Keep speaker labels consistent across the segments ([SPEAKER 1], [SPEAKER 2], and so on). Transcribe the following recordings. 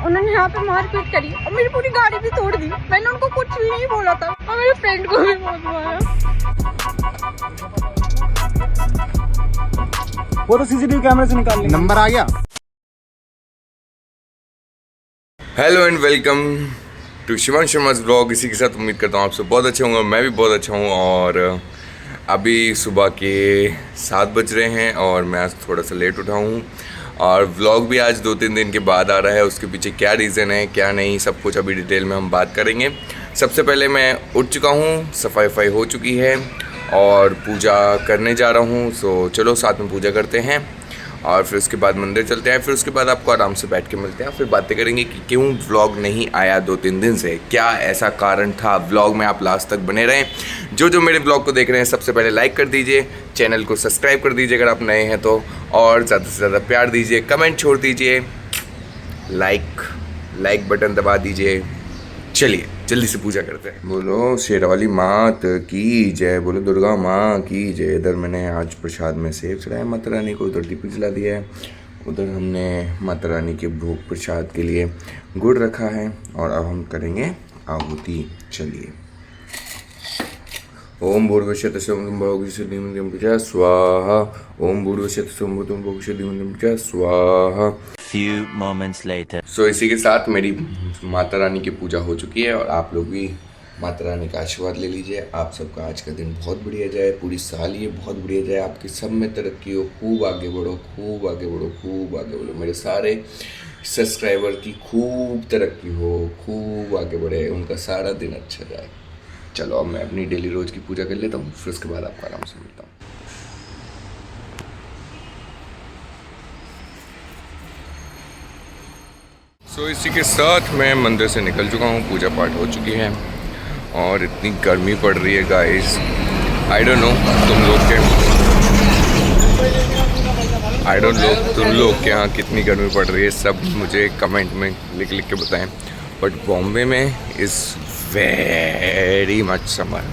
[SPEAKER 1] उन्होंने यहाँ पे मारपीट करी और मेरी पूरी गाड़ी भी तोड़ दी। मैंने उनको कुछ भी नहीं बोला था और मेरे फ्रेंड को भी बहुत मारा।
[SPEAKER 2] वो तो सीसीटीवी कैमरे से निकाल लेंगे।
[SPEAKER 3] नंबर आ गया।
[SPEAKER 4] Hello and welcome to Shivan Sharma's blog. इसी के साथ उम्मीद करता हूँ आप सब बहुत अच्छे होंगे। मैं भी बहुत अच्छा हूँ और अभी सुबह के 7 बज रहे हैं और मैं आज थोड़ा सा लेट उठा हूँ और व्लॉग भी आज 2-3 दिन के बाद आ रहा है। उसके पीछे क्या रीज़न है क्या नहीं, सब कुछ अभी डिटेल में हम बात करेंगे। सबसे पहले मैं उठ चुका हूँ, सफाई वफाई हो चुकी है और पूजा करने जा रहा हूँ। सो चलो साथ में पूजा करते हैं और फिर उसके बाद मंदिर चलते हैं। फिर उसके बाद आपको आराम से बैठ के मिलते हैं, फिर बातें करेंगे कि क्यों व्लॉग नहीं आया 2-3 दिन से, क्या ऐसा कारण था। व्लॉग में आप लास्ट तक बने रहें। जो मेरे ब्लॉग को देख रहे हैं सबसे पहले लाइक कर दीजिए, चैनल को सब्सक्राइब कर दीजिए अगर आप नए हैं तो, और ज़्यादा से ज़्यादा प्यार दीजिए, कमेंट छोड़ दीजिए, लाइक बटन दबा दीजिए। चलिए जल्दी से पूजा करते हैं। बोलो शेरवाली मात की जय, बोलो दुर्गा माँ की जय। इधर मैंने आज प्रसाद में सेब चढ़ाया माता रानी को, उधर दीपक जला दिया है, उधर हमने माता रानी के भोग प्रसाद के लिए गुड़ रखा है और अब हम करेंगे आहुति। चलिए। ओम भूर्भुवस्सुः स्वः स्वाहा। ओम भूर्भुवस्सुः स्वः स्वाहा।
[SPEAKER 5] Few moments later.
[SPEAKER 4] सो इसी के साथ मेरी माता रानी की पूजा हो चुकी है और आप लोग भी माता रानी का आशीर्वाद ले लीजिए। आप सबका आज का दिन बहुत बढ़िया जाए, पूरी साल ये बहुत बढ़िया जाए, आपकी सब में तरक्की हो, खूब आगे बढ़ो, खूब आगे बढ़ो, खूब आगे बढ़ो। मेरे सारे सब्सक्राइबर की खूब तरक्की हो, खूब आगे बढ़े, उनका सारा दिन अच्छा जाए। चलो अब मैं अपनी डेली रोज़ की पूजा कर लेता हूँ, फिर उसके बाद आपको आराम से मिलता हूँ। सो इसी के साथ मैं मंदिर से निकल चुका हूँ, पूजा पाठ हो चुकी है और इतनी गर्मी पड़ रही है गाइस। आई डोंट नो तुम लोग के यहाँ कितनी गर्मी पड़ रही है, सब मुझे कमेंट में लिख के बताएं। बट बॉम्बे में इज़ वेरी मच समर।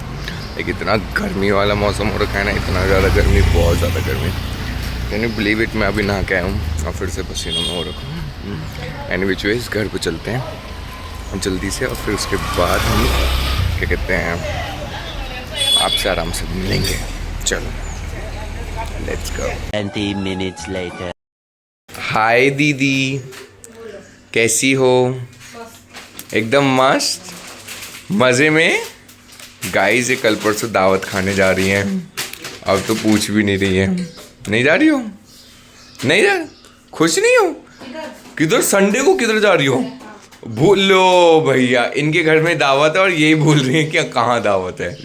[SPEAKER 4] एक इतना गर्मी वाला मौसम हो रखा है ना, इतना ज़्यादा गर्मी, बहुत ज़्यादा गर्मी। कैन यू बिलीव इट, मैं अभी नहा के आया हूँ और फिर से पसीनों में हो रखा हूँ। एनी विच वेज घर को चलते हैं जल्दी से और फिर उसके बाद हम क्या कहते हैं आपसे आराम से मिलेंगे। चलो लेट्स गो।
[SPEAKER 5] 20 minutes later.
[SPEAKER 4] हाय दीदी, कैसी हो? एकदम मस्त, मज़े में। गाइस ये कल परसों दावत खाने जा रही हैं, अब तो पूछ भी नहीं रही है। नहीं जा रही हो? नहीं जा, खुश नहीं हो? किधर संडे को किधर जा रही हो? भूल लो भैया, इनके घर में दावत है और यही भूल रही है कि कहाँ दावत है।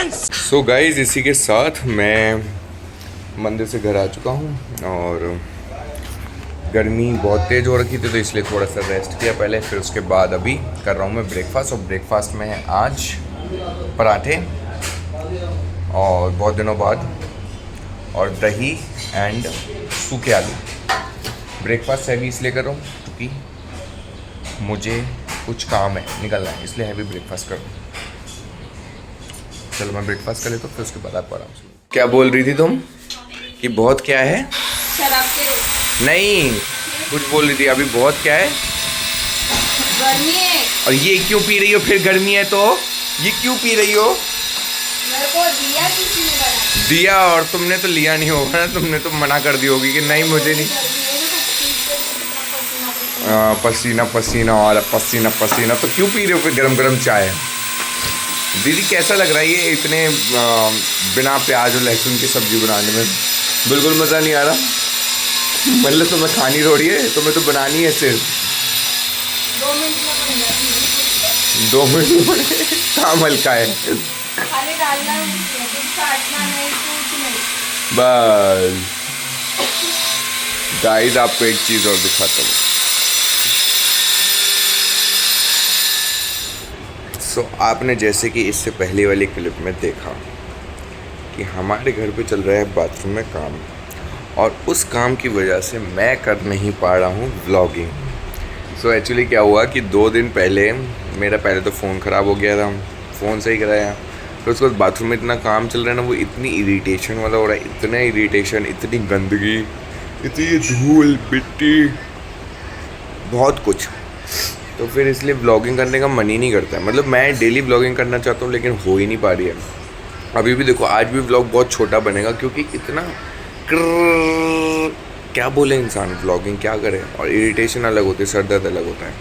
[SPEAKER 4] सो गाइस इसी के साथ मैं मंदिर से घर आ चुका हूँ और गर्मी बहुत तेज़ हो रखी थी तो इसलिए थोड़ा सा रेस्ट किया पहले, फिर उसके बाद अभी कर रहा हूँ मैं ब्रेकफास्ट। और ब्रेकफास्ट में है आज पराठे और बहुत दिनों बाद, और दही एंड सूखे आलू। ब्रेकफास्ट हैवी इसलिए कर रहा हूँ क्योंकि मुझे कुछ काम है, निकलना है, इसलिए हैवी ब्रेकफास्ट कर रहा हूँ। चलो मैं ब्रेकफास्ट कर लेता हूँ, फिर उसके बाद आपको आराम से। क्या बोल रही थी तुम कि बहुत क्या है? नहीं, कुछ बोल रही थी अभी, बहुत क्या है?
[SPEAKER 1] गर्मी है।
[SPEAKER 4] और ये क्यों पी रही हो फिर? गर्मी है तो ये क्यों पी रही हो?
[SPEAKER 1] मेरे को दिया किसी ने बना
[SPEAKER 4] दिया और तुमने तो लिया नहीं होगा ना, तुमने तो मना कर दी होगी कि नहीं मुझे नहीं। पसीना पसीना वाला पसीना तो क्यों पी रहे हो फिर गरम गरम चाय? दीदी कैसा लग रहा है ये इतने बिना प्याज और लहसुन की सब्जी बनाने में? बिल्कुल मज़ा नहीं आ रहा। मतलब तुम्हें खानी रोड़ी है, तुम्हें तो बनानी है सिर्फ
[SPEAKER 1] 2 मिनट में बन जाती है।
[SPEAKER 4] 2 मिनट में काम हल्का है,
[SPEAKER 1] खाली डालना है, कुछ काटना नहीं, कुछ नहीं।
[SPEAKER 4] बस। गाइस आपको एक चीज़ और दिखाता हूँ। सो आपने जैसे कि इससे पहले वाली क्लिप में देखा कि हमारे घर पे चल रहा है बाथरूम में काम, और उस काम की वजह से मैं कर नहीं पा रहा हूँ व्लॉगिंग। सो एक्चुअली क्या हुआ कि 2 दिन पहले मेरा पहले तो फ़ोन ख़राब हो गया था, फ़ोन सही कराया, फिर उसके बाद बाथरूम में इतना काम चल रहा है ना, वो इतनी इरिटेशन वाला हो रहा है, इतना इरिटेशन, इतनी गंदगी, इतनी धूल मिट्टी, बहुत कुछ। तो फिर इसलिए ब्लॉगिंग करने का मन ही नहीं करता है। मतलब मैं डेली ब्लॉगिंग करना चाहता हूँ लेकिन हो ही नहीं पा रही है। अभी भी देखो, आज भी ब्लॉग बहुत छोटा बनेगा क्योंकि इतना क्या बोले इंसान, ब्लॉगिंग क्या करे, और इरिटेशन अलग होती है, सर दर्द अलग होता है,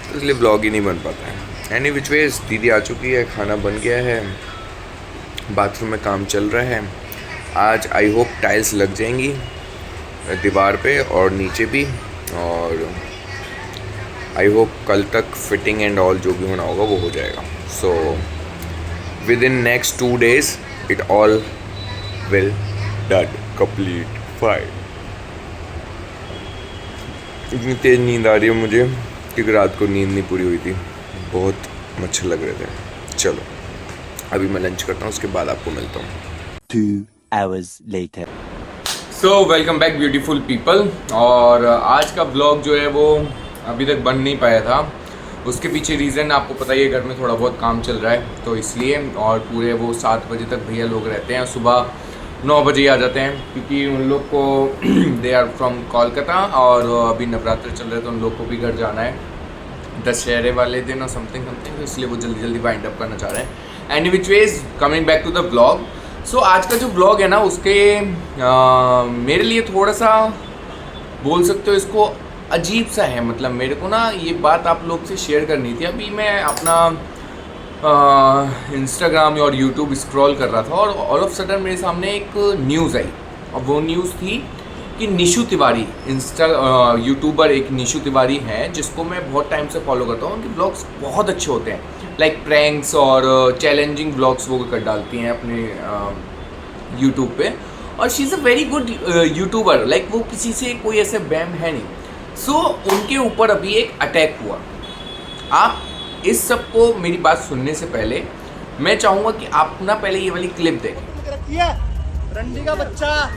[SPEAKER 4] तो इसलिए ब्लॉग ही नहीं बन पाता है। एनी विच वेज दीदी आ चुकी है, खाना बन गया है, बाथरूम में काम चल रहा है। आज आई होप टाइल्स लग जाएंगी दीवार पे और नीचे भी, और आई होप कल तक फिटिंग एंड ऑल जो भी होना होगा वो हो जाएगा। So with in next 2 days it all will done complete fine. इतनी तेज़ नींद आ रही है मुझे क्योंकि रात को नींद नहीं पूरी हुई थी, बहुत मच्छर लग रहे थे। चलो अभी मैं लंच करता हूँ, उसके बाद आपको मिलता हूँ।
[SPEAKER 5] 2 hours later.
[SPEAKER 4] So welcome back beautiful people. और आज का ब्लॉग जो है वो अभी तक बन नहीं पाया था। उसके पीछे रीज़न आपको पता ही है, घर में थोड़ा बहुत काम चल रहा है तो इसलिए। और पूरे वो 7 बजे तक भैया लोग रहते हैं, सुबह 9 बजे आ जाते हैं क्योंकि उन लोग को दे आर फ्रॉम कोलकाता और अभी नवरात्र चल रहे हैं तो उन लोग को भी घर जाना है दशहरे वाले दिन और समथिंग, तो इसलिए वो जल्दी जल्दी वाइंड अप करना चाह रहे हैं। And which was coming back to the blog. So आज का जो ब्लॉग है ना उसके मेरे लिए थोड़ा सा बोल सकते हो इसको अजीब सा है। मतलब मेरे को ना ये बात आप लोग से शेयर करनी थी। अभी मैं अपना इंस्टाग्राम और यूट्यूब स्क्रॉल कर रहा था और ऑल ऑफ सडन मेरे सामने एक न्यूज़ आई, और वो न्यूज़ थी कि निशु तिवारी यूट्यूबर एक निशु तिवारी है जिसको मैं बहुत टाइम से फॉलो करता हूँ। उनके ब्लॉग्स बहुत अच्छे होते हैं, लाइक प्रैंक्स और चैलेंजिंग ब्लॉग्स वो कर डालती हैं अपने यूट्यूब पे, और she is a very good YouTuber. Like वो किसी से कोई ऐसे बैम है नहीं। सो उनके ऊपर अभी एक अटैक हुआ। आप इस सब को मेरी बात सुनने से पहले मैं चाहूँगा कि आप ना पहले ये वाली क्लिप देखें।
[SPEAKER 2] रंडी का बच्चा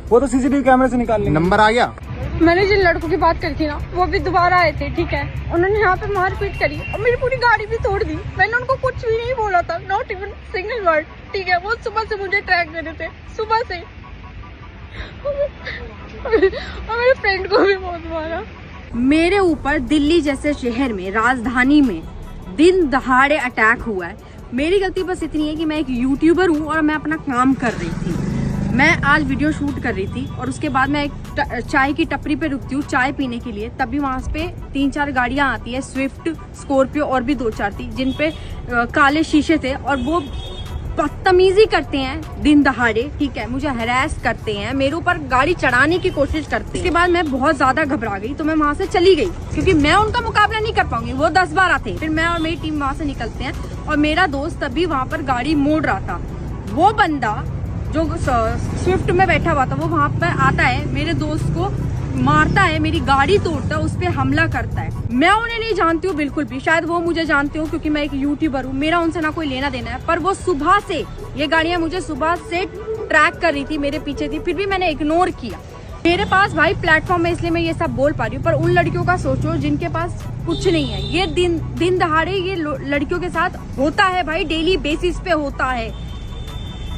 [SPEAKER 2] वो तो सीसीटीवी कैमरे से निकाल लेंगे। नंबर आ गया।
[SPEAKER 1] मैंने जिन लड़कों की बात करी थी ना वो भी दोबारा आए थे, ठीक है। उन्होंने यहाँ पे मारपीट करी और मेरी पूरी गाड़ी भी तोड़ दी। मैंने उनको कुछ भी नहीं बोला था, नॉट इवन सिंगल वर्ड, ठीक है। वो सुबह से मुझे ट्रैक दे रहे थे, सुबह से। और मेरे फ्रेंड को भी बहुत मारा।
[SPEAKER 3] मेरे ऊपर दिल्ली जैसे शहर में, राजधानी में दिन दहाड़े अटैक हुआ है। मेरी गलती बस इतनी है कि मैं एक यूट्यूबर हूँ और मैं अपना काम कर रही थी। मैं आज वीडियो शूट कर रही थी और उसके बाद मैं एक चाय की टपरी पे रुकती हूँ चाय पीने के लिए। तभी वहाँ पे 3-4 गाड़ियाँ आती है, स्विफ्ट, स्कॉर्पियो और भी 2-4 थी, जिन पे काले शीशे थे और वो बदतमीजी करते हैं दिन दहाड़े, ठीक है। मुझे हरास करते हैं, मेरे ऊपर गाड़ी चढ़ाने की कोशिश करते हैं। उसके बाद मैं बहुत ज्यादा घबरा गई तो मैं वहाँ से चली गई क्योंकि मैं उनका मुकाबला नहीं कर पाऊंगी। वो 10-12 थे। फिर मैं और मेरी टीम वहाँ से निकलते हैं और मेरा दोस्त तभी वहाँ पर गाड़ी मोड़ रहा था। वो बंदा जो स्विफ्ट में बैठा हुआ था वो वहाँ पर आता है, मेरे दोस्त को मारता है, मेरी गाड़ी तोड़ता है, उस पर हमला करता है। मैं उन्हें नहीं जानती हूँ बिल्कुल भी, शायद वो मुझे जानते हो क्योंकि मैं एक यूट्यूबर हूँ, मेरा उनसे ना कोई लेना देना है। पर वो सुबह से, ये गाड़ियाँ मुझे सुबह से ट्रैक कर रही थी, मेरे पीछे थी, फिर भी मैंने इग्नोर किया। मेरे पास भाई प्लेटफॉर्म है इसलिए मैं ये सब बोल पा रही हूँ, पर उन लड़कियों का सोचो जिनके पास कुछ नहीं है। ये दिन दहाड़े ये लड़कियों के साथ होता है भाई, डेली बेसिस पे होता है।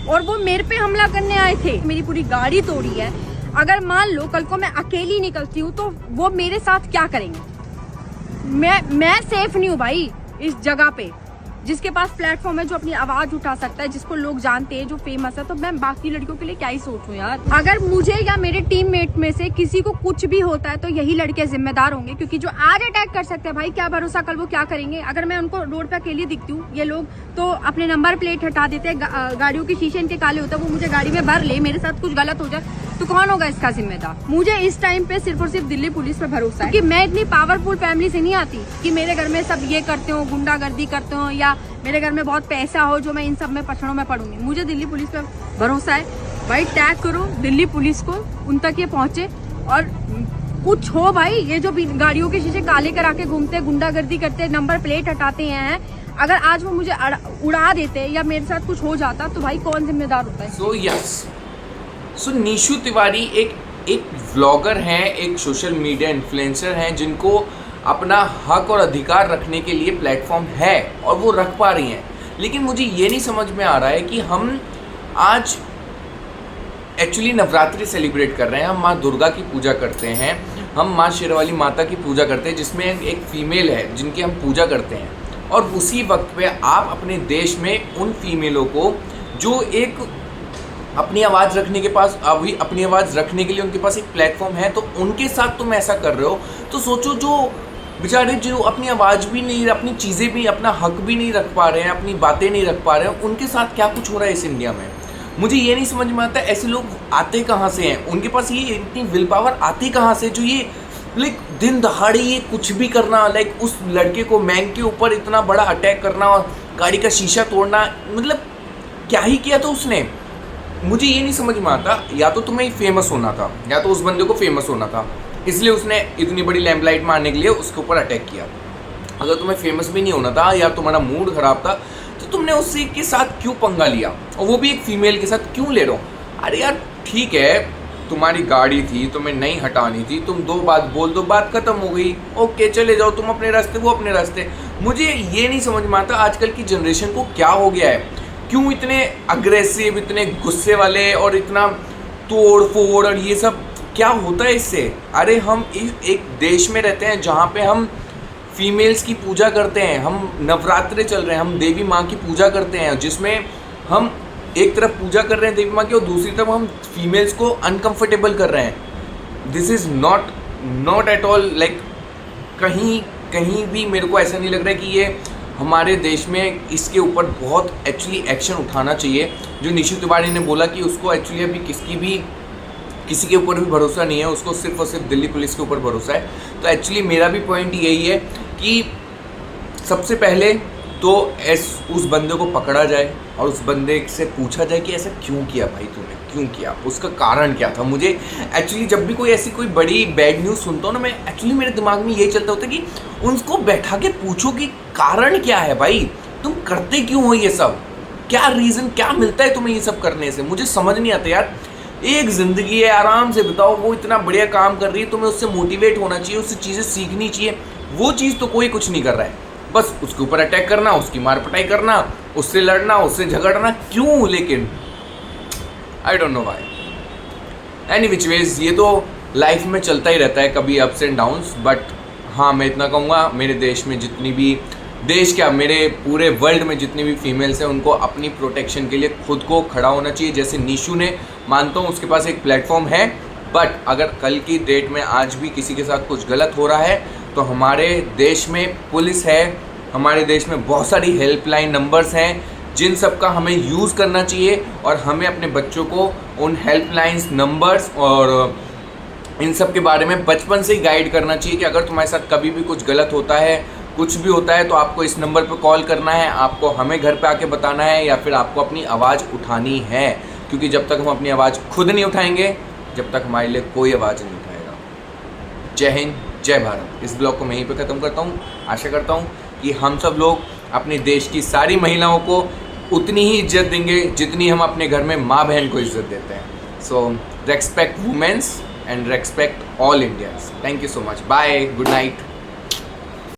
[SPEAKER 3] और वो मेरे पे हमला करने आए थे, मेरी पूरी गाड़ी तोड़ी है। अगर मान लो कल को मैं अकेली निकलती हूँ तो वो मेरे साथ क्या करेंगे? मैं सेफ नहीं हूँ भाई इस जगह पे। जिसके पास प्लेटफॉर्म है, जो अपनी आवाज उठा सकता है, जिसको लोग जानते हैं, जो फेमस है, तो मैं बाकी लड़कियों के लिए क्या ही सोचूं यार। अगर मुझे या मेरे टीममेट में से किसी को कुछ भी होता है तो यही लड़के जिम्मेदार होंगे, क्योंकि जो आज अटैक कर सकते हैं भाई क्या भरोसा कल वो क्या करेंगे। अगर मैं उनको रोड पे अकेली दिखती हूँ, ये लोग तो अपने नंबर प्लेट हटा देते हैं, गाड़ियों के शीशे इनके काले होते हैं, वो मुझे गाड़ी में भर ले, मेरे साथ कुछ गलत हो जाए तो कौन होगा इसका जिम्मेदार? मुझे इस टाइम पे सिर्फ और सिर्फ दिल्ली पुलिस पे भरोसा है, क्योंकि मैं इतनी पावरफुल फैमिली से नहीं आती कि मेरे घर में सब ये करते हो, गुंडागर्दी करते हो, या मेरे घर में बहुत पैसा हो जो मैं इन सब में पछड़ों में पड़ूंगी। मुझे दिल्ली पुलिस पे भरोसा है भाई। टैग करो दिल्ली पुलिस को, उन तक ये पहुंचे और कुछ हो भाई। ये जो गाड़ियों के शीशे काले करा के घूमते हैं, गुंडागर्दी करते हैं, नंबर प्लेट हटाते हैं, अगर आज वो मुझे उड़ा देते या मेरे साथ कुछ हो जाता तो भाई कौन जिम्मेदार होता है?
[SPEAKER 4] सो निशु तिवारी एक व्लॉगर हैं, एक सोशल मीडिया इन्फ्लुएंसर हैं जिनको अपना हक और अधिकार रखने के लिए प्लेटफॉर्म है और वो रख पा रही हैं। लेकिन मुझे ये नहीं समझ में आ रहा है कि हम आज एक्चुअली नवरात्रि सेलिब्रेट कर रहे हैं, हम माँ दुर्गा की पूजा करते हैं, हम माँ शेरावाली माता की पूजा करते हैं, जिसमें एक फीमेल है जिनकी हम पूजा करते हैं, और उसी वक्त पे आप अपने देश में उन फीमेलों को जो एक अपनी आवाज़ रखने के पास अभी अपनी आवाज़ रखने के लिए उनके पास एक प्लेटफॉर्म है, तो उनके साथ तुम ऐसा कर रहे हो। तो सोचो जो बेचारे जो अपनी आवाज़ भी नहीं, अपनी चीज़ें भी, अपना हक भी नहीं रख पा रहे हैं, अपनी बातें नहीं रख पा रहे हैं, उनके साथ क्या कुछ हो रहा है इस इंडिया में। मुझे ये नहीं समझ में आता ऐसे लोग आते कहाँ से हैं, उनके पास ये इतनी विल पावर आती कहाँ से, जो ये लाइक दिन दहाड़े ये कुछ भी करना, लाइक उस लड़के को मैंग के ऊपर इतना बड़ा अटैक करना और गाड़ी का शीशा तोड़ना, मतलब क्या ही किया था उसने। मुझे ये नहीं समझ में आता, या तो तुम्हें फेमस होना था या तो उस बंदे को फेमस होना था, इसलिए उसने इतनी बड़ी लैम्पलाइट मारने के लिए उसके ऊपर अटैक किया। अगर तुम्हें फेमस भी नहीं होना था या तुम्हारा मूड खराब था तो तुमने उससे के साथ क्यों पंगा लिया, और वो भी एक फीमेल के साथ क्यों ले रहे हो। अरे यार ठीक है, तुम्हारी गाड़ी थी, तुम्हें नहीं हटानी थी, तुम दो बात बोल दो, बात खत्म हो गई, ओके चले जाओ, तुम अपने रास्ते वो अपने रास्ते। मुझे ये नहीं समझ में आता आजकल की जनरेशन को क्या हो गया है, क्यों इतने अग्रेसिव, इतने गुस्से वाले और इतना तोड़ फोड़ और ये सब क्या होता है इससे। अरे हम एक देश में रहते हैं जहाँ पे हम फीमेल्स की पूजा करते हैं, हम नवरात्रे चल रहे हैं, हम देवी माँ की पूजा करते हैं, जिसमें हम एक तरफ पूजा कर रहे हैं देवी माँ की और दूसरी तरफ हम फीमेल्स को अनकंफर्टेबल कर रहे हैं। This is not at all like, कहीं भी मेरे को ऐसा नहीं लग रहा है कि ये हमारे देश में इसके ऊपर बहुत एक्चुअली एक्शन उठाना चाहिए। जो निशु तिवारी ने बोला कि उसको एक्चुअली अभी किसी के ऊपर भी भरोसा नहीं है, उसको सिर्फ और सिर्फ दिल्ली पुलिस के ऊपर भरोसा है। तो एक्चुअली मेरा भी पॉइंट यही है कि सबसे पहले तो उस बंदे को पकड़ा जाए और उस बंदे से पूछा जाए कि ऐसा क्यों किया भाई, तूने क्यों किया, उसका कारण क्या था। मुझे एक्चुअली जब भी कोई ऐसी कोई बड़ी बैड न्यूज़ सुनता हूँ ना, मैं एक्चुअली मेरे दिमाग में यही चलता होता है कि उनको बैठा के पूछो कि कारण क्या है भाई, तुम करते क्यों हो ये सब, क्या रीज़न, क्या मिलता है तुम्हें ये सब करने से। मुझे समझ नहीं आता यार, एक ज़िंदगी है, आराम से बिताओ। वो इतना बढ़िया काम कर रही है, तुम्हें उससे मोटिवेट होना चाहिए, उससे चीज़ें सीखनी चाहिए। वो चीज़ तो कोई कुछ नहीं कर रहा है, बस उसके ऊपर अटैक करना, उसकी मार पिटाई करना, उससे लड़ना, उससे झगड़ना, क्यों। लेकिन I don't know why. Any which ways ये तो लाइफ में चलता ही रहता है, कभी अप्स एंड डाउन्स। बट हाँ, मैं इतना कहूँगा, मेरे देश में जितनी भी मेरे पूरे वर्ल्ड में जितनी भी फीमेल्स हैं, उनको अपनी प्रोटेक्शन के लिए खुद को खड़ा होना चाहिए। जैसे निशु ने, मानता हूँ उसके पास एक प्लेटफॉर्म है, बट अगर कल की डेट में आज भी किसी के साथ कुछ गलत हो रहा है तो हमारे देश में पुलिस है, हमारे देश में बहुत सारी हेल्पलाइन नंबर्स हैं, जिन सब का हमें यूज़ करना चाहिए। और हमें अपने बच्चों को उन हेल्पलाइंस नंबर्स और इन सब के बारे में बचपन से ही गाइड करना चाहिए कि अगर तुम्हारे साथ कभी भी कुछ गलत होता है, कुछ भी होता है, तो आपको इस नंबर पर कॉल करना है, आपको हमें घर पे आके बताना है, या फिर आपको अपनी आवाज़ उठानी है। क्योंकि जब तक हम अपनी आवाज़ खुद नहीं उठाएंगे, जब तक हमारे लिए कोई आवाज़ नहीं उठाएगा। जय हिंद, जय भारत। इस ब्लॉग को मैं यहीं पे ख़त्म करता हूँ। आशा करता हूँ कि हम सब लोग अपने देश की सारी महिलाओं को उतनी ही इज्जत देंगे जितनी हम अपने घर में माँ बहन को इज्जत देते हैं। So respect womens and respect all Indians. Thank you so much, bye, good night.